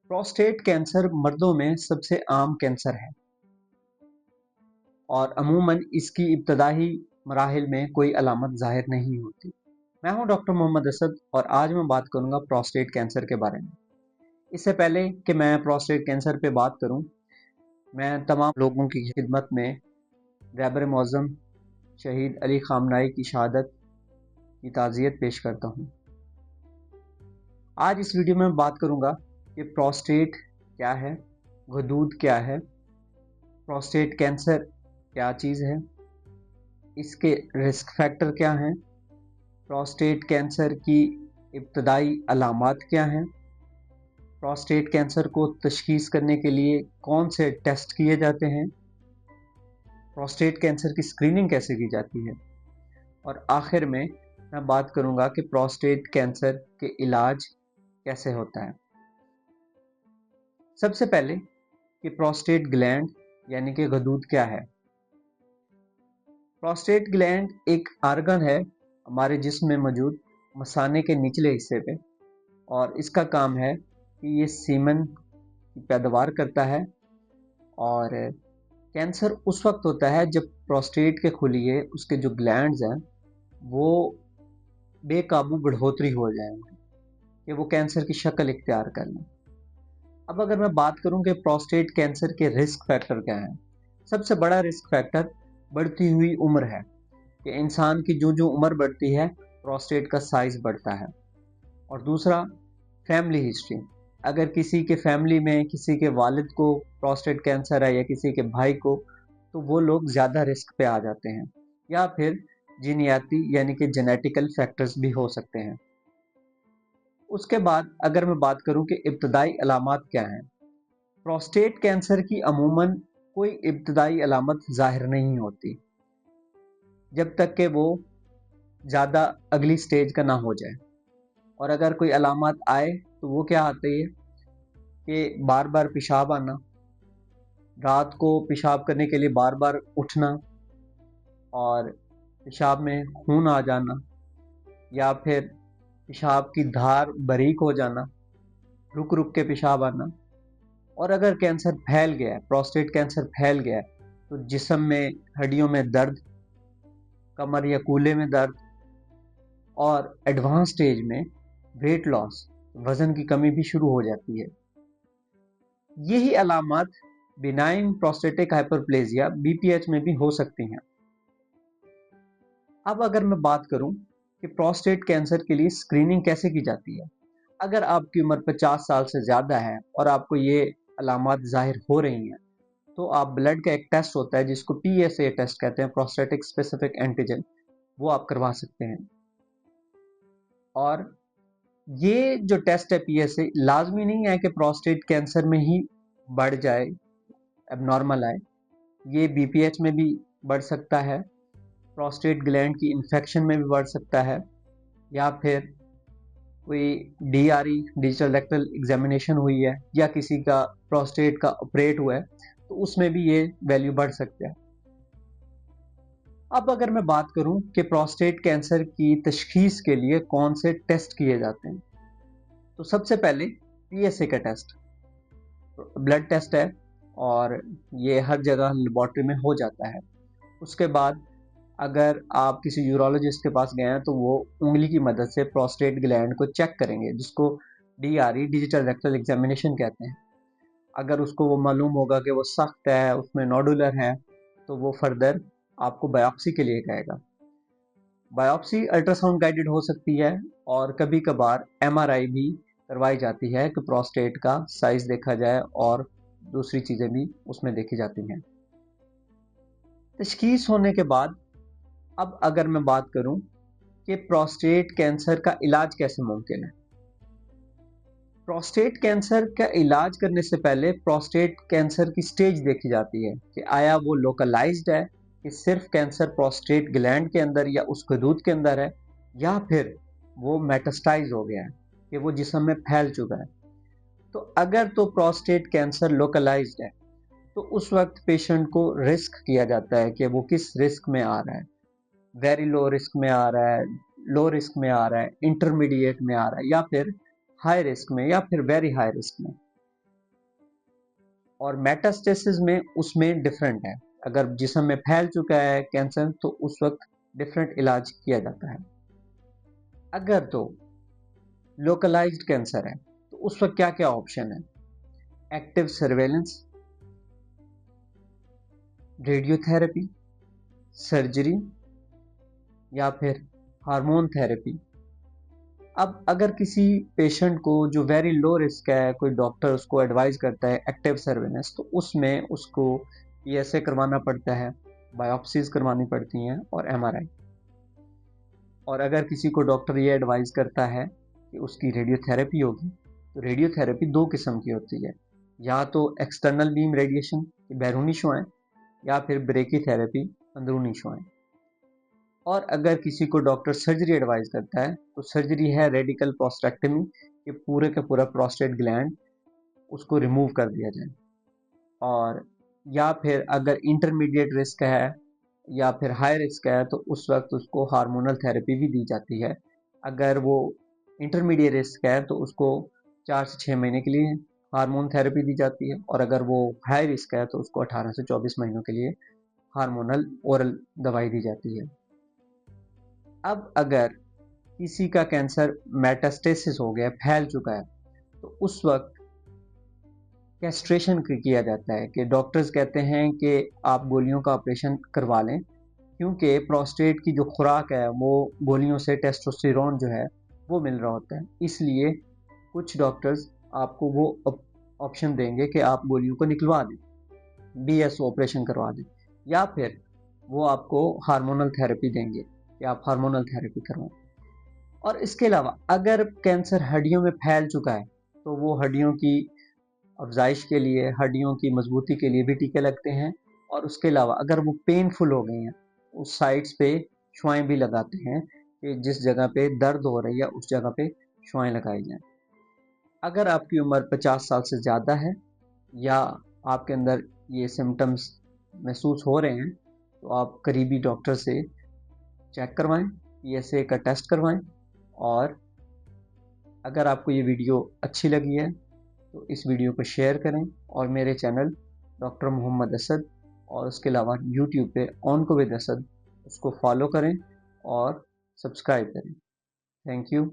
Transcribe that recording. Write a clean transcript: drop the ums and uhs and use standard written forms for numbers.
Prostate cancer मर्दों में सबसे आम कैंसर है और अमूमन इसकी इब्तदाई मराहिल में कोई अलामत ज़ाहिर नहीं होती। मैं हूं डॉक्टर मोहम्मद असद और आज मैं बात करूंगा प्रोस्टेट कैंसर के बारे में। इससे पहले कि मैं प्रोस्टेट कैंसर पे बात करूं, मैं तमाम लोगों की खिदमत में रहबर मौज़म शहीद अली खामनाई की शहादत की ताज़ियत पेश करता हूं। आज इस वीडियो में मैं बात करूंगा कि प्रोस्टेट क्या है, गदूद क्या है, प्रोस्टेट कैंसर क्या चीज़ है, इसके रिस्क फैक्टर क्या हैं, प्रोस्टेट कैंसर की इब्तदाई अलामात क्या हैं, प्रोस्टेट कैंसर को तशखीस करने के लिए कौन से टेस्ट किए जाते हैं, प्रोस्टेट कैंसर की स्क्रीनिंग कैसे की जाती है और आखिर में मैं बात करूंगा कि प्रोस्टेट कैंसर के इलाज कैसे होता है। सबसे पहले कि प्रोस्टेट ग्लैंड यानी कि गदूद क्या है। प्रोस्टेट ग्लैंड एक आर्गन है हमारे जिस्म में मौजूद मसाने के निचले हिस्से पे, और इसका काम है कि ये सीमन की पैदावार करता है। और कैंसर उस वक्त होता है जब प्रोस्टेट के खुलिए उसके जो ग्लैंड्स हैं वो बेकाबू बढ़ोतरी हो जाए कि वो कैंसर की शक्ल इख्तियार कर लें। अब अगर मैं बात करूं कि प्रोस्टेट कैंसर के रिस्क फैक्टर क्या हैं, सबसे बड़ा रिस्क फैक्टर बढ़ती हुई उम्र है कि इंसान की जो जो उम्र बढ़ती है प्रोस्टेट का साइज बढ़ता है। और दूसरा, फैमिली हिस्ट्री। अगर किसी के फैमिली में किसी के वालिद को प्रोस्टेट कैंसर है या किसी के भाई को, तो वो लोग ज़्यादा रिस्क पे आ जाते हैं। या फिर जीनियाती यानी कि जेनेटिकल फैक्टर्स भी हो सकते हैं। उसके बाद अगर मैं बात करूं कि इब्तदाई अलामात क्या हैं, प्रोस्टेट कैंसर की अमूमन कोई इब्तदाई अलामत जाहिर नहीं होती जब तक कि वो ज़्यादा अगली स्टेज का ना हो जाए। और अगर कोई अलामत आए तो वो क्या आती है कि बार बार पेशाब आना, रात को पेशाब करने के लिए बार बार उठना और पेशाब में खून आ जाना, या फिर पेशाब की धार बारीक हो जाना, रुक रुक के पेशाब आना। और अगर कैंसर फैल गया है, प्रोस्टेट कैंसर फैल गया है, तो जिस्म में हड्डियों में दर्द, कमर या कूल्हे में दर्द, और एडवांस स्टेज में वेट लॉस, वजन की कमी भी शुरू हो जाती है। यही अलामत बिनाइन प्रोस्टेटिक हाइपरप्लेजिया बीपीएच में भी हो सकती हैं। अब अगर मैं बात करूं कि प्रोस्टेट कैंसर के लिए स्क्रीनिंग कैसे की जाती है, अगर आपकी उम्र 50 साल से ज़्यादा है और आपको ये अलामत जाहिर हो रही हैं, तो आप ब्लड का एक टेस्ट होता है जिसको पीएसए टेस्ट कहते हैं, प्रोस्टेटिक स्पेसिफिक एंटीजन, वो आप करवा सकते हैं। और ये जो टेस्ट है पीएसए, लाजमी नहीं है कि प्रोस्टेट कैंसर में ही बढ़ जाए, एबनॉर्मल आए। ये बीपीएच में भी बढ़ सकता है, प्रोस्टेट ग्लैंड की इन्फेक्शन में भी बढ़ सकता है, या फिर कोई डीआरई डिजिटल रेक्टल एग्जामिनेशन हुई है या किसी का प्रोस्टेट का ऑपरेट हुआ है तो उसमें भी ये वैल्यू बढ़ सकता है। अब अगर मैं बात करूं कि प्रोस्टेट कैंसर की तशखीस के लिए कौन से टेस्ट किए जाते हैं, तो सबसे पहले पीएसए का टेस्ट, ब्लड टेस्ट है और ये हर जगह लेबॉर्ट्री में हो जाता है। उसके बाद अगर आप किसी यूरोलॉजिस्ट के पास गए हैं तो वो उंगली की मदद से प्रोस्टेट ग्लैंड को चेक करेंगे, जिसको डीआरई डिजिटल रेक्टल एग्जामिनेशन कहते हैं। अगर उसको वो मालूम होगा कि वो सख्त है, उसमें नोडुलर है, तो वो फर्दर आपको बायोप्सी के लिए कहेगा। बायोप्सी अल्ट्रासाउंड गाइडेड हो सकती है और कभी कभार एमआरआई भी करवाई जाती है कि प्रोस्टेट का साइज देखा जाए और दूसरी चीज़ें भी उसमें देखी जाती हैं। तशखीस होने के बाद अब अगर मैं बात करूं कि प्रोस्टेट कैंसर का इलाज कैसे मुमकिन है। प्रोस्टेट कैंसर का इलाज करने से पहले प्रोस्टेट कैंसर की स्टेज देखी जाती है कि आया वो लोकलाइज्ड है, कि सिर्फ कैंसर प्रोस्टेट ग्लैंड के अंदर या उस गदूद के अंदर है, या फिर वो मेटास्टाइज हो गया है कि वो जिस्म में फैल चुका है। तो अगर तो प्रोस्टेट कैंसर लोकलाइज्ड है तो उस वक्त पेशेंट को रिस्क किया जाता है कि वो किस रिस्क में आ रहा है, वेरी लो रिस्क में आ रहा है, लो रिस्क में आ रहा है, इंटरमीडिएट में आ रहा है, या फिर हाई रिस्क में, या फिर वेरी हाई रिस्क में। और मेटास्टेसिस में उसमें डिफरेंट है। अगर जिस्म में फैल चुका है कैंसर तो उस वक्त डिफरेंट इलाज किया जाता है। अगर तो लोकलाइज्ड कैंसर है तो उस वक्त क्या क्या ऑप्शन है? एक्टिव सर्वेलेंस, रेडियोथेरेपी, सर्जरी या फिर हार्मोन थेरेपी। अब अगर किसी पेशेंट को जो वेरी लो रिस्क है, कोई डॉक्टर उसको एडवाइस करता है एक्टिव सर्वेलेंस, तो उसमें उसको पीएसए करवाना पड़ता है, बायोप्सीज करवानी पड़ती हैं और एमआरआई। और अगर किसी को डॉक्टर ये एडवाइस करता है कि उसकी रेडियोथेरेपी होगी, तो रेडियोथेरेपी दो किस्म की होती है, या तो एक्सटर्नल बीम रेडिएशन बैरूनी शुआएं या फिर ब्रेकी थेरेपी अंदरूनी शुआएं। और अगर किसी को डॉक्टर सर्जरी एडवाइस करता है तो सर्जरी है रेडिकल प्रोस्टेक्टमी, कि पूरे का पूरा प्रोस्टेट ग्लैंड उसको रिमूव कर दिया जाए। और या फिर अगर इंटरमीडिएट रिस्क है या फिर हाई रिस्क है तो उस वक्त उसको हार्मोनल थेरेपी भी दी जाती है। अगर वो इंटरमीडिएट रिस्क है तो उसको 4 से 6 महीने के लिए हार्मोन थेरेपी दी जाती है, और अगर वो हाई रिस्क है तो उसको 18 से 24 महीनों के लिए हार्मोनल ओरल दवाई दी जाती है। अब अगर किसी का कैंसर मेटास्टेसिस हो गया, फैल चुका है, तो उस वक्त कैस्ट्रेशन किया जाता है, कि डॉक्टर्स कहते हैं कि आप गोलियों का ऑपरेशन करवा लें, क्योंकि प्रोस्टेट की जो खुराक है वो गोलियों से टेस्टोस्टेरोन जो है वो मिल रहा होता है। इसलिए कुछ डॉक्टर्स आपको वो ऑप्शन देंगे कि आप गोलियों को निकलवा दें, बीएसओ ऑपरेशन करवा दें, या फिर वो आपको हार्मोनल थेरेपी देंगे कि आप हार्मोनल थेरेपी करवाएं। और इसके अलावा अगर कैंसर हड्डियों में फैल चुका है तो वो हड्डियों की अफजाइश के लिए, हड्डियों की मजबूती के लिए भी टीके लगते हैं। और उसके अलावा अगर वो पेनफुल हो गई हैं, उस साइड्स पे शुआएं भी लगाते हैं, कि जिस जगह पे दर्द हो रही है उस जगह पे शुआएं लगाई जाएं। अगर आपकी उम्र 50 साल से ज़्यादा है या आपके अंदर ये सिम्टम्स महसूस हो रहे हैं, तो आप करीबी डॉक्टर से चेक करवाएं, पीएसए का टेस्ट करवाएं। और अगर आपको ये वीडियो अच्छी लगी है तो इस वीडियो को शेयर करें, और मेरे चैनल डॉक्टर मोहम्मद असद और उसके अलावा यूट्यूब पे ऑन को विद असद उसको फॉलो करें और सब्सक्राइब करें। Thank you.